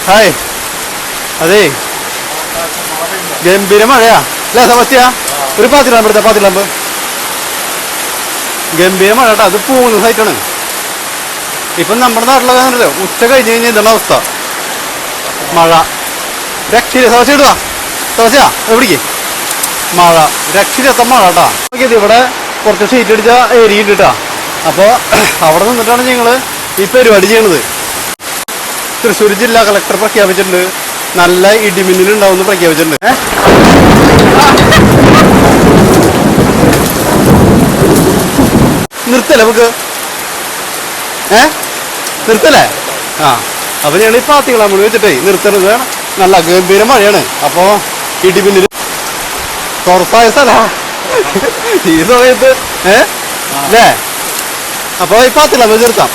Hi. അതെ, ഗംഭീര മഴയാ അല്ലേ സമസ്യ? ഒരു പാത്തിലാമ്പ് എടുത്ത പാത്തിലാമ്പ്. ഗംഭീര മഴ കേട്ടോ. അത് പോകുന്ന സൈറ്റാണ്. ഇപ്പം നമ്മുടെ നാട്ടിലൊക്കെ ഉച്ച കഴിഞ്ഞ് കഴിഞ്ഞാൽ ഇതാണ് അവസ്ഥ. മഴ രക്ഷയില്ല. സമസ്യ ഇടുക. സമസ്യ എവിടേക്ക്? മഴ രക്ഷയില്ലാത്ത മഴ കേട്ടാ. നോക്കിയത് ഇവിടെ കുറച്ച് ഷീറ്റ് അടിച്ച ഏരിയ ഇട്ടിട്ടാ. അപ്പോൾ അവിടെ നിന്നിട്ടാണ് ഞങ്ങൾ ഈ പരിപാടി ചെയ്യണത്. തൃശ്ശൂർ ജില്ലാ കളക്ടർ പ്രഖ്യാപിച്ചിട്ടുണ്ട് നല്ല ഇടിമിന്നലുണ്ടാവുമെന്ന് പ്രഖ്യാപിച്ചിട്ടുണ്ട്. നിർത്തല്ലേ നമുക്ക്? നിർത്തല്ലേ? ആ, അപ്പൊ ഞങ്ങൾ ഈ പാത്തികളാ മുഴുവൻ വെച്ചിട്ടേ നിർത്തണത്. നല്ല ഗംഭീര മഴയാണ്. അപ്പോ ഇടിമിന്നല് തുറസായ സ്ഥലാ ഈ സമയത്ത്. അല്ലേ? അപ്പൊ ഈ പാത്തിലാ നിർത്താം.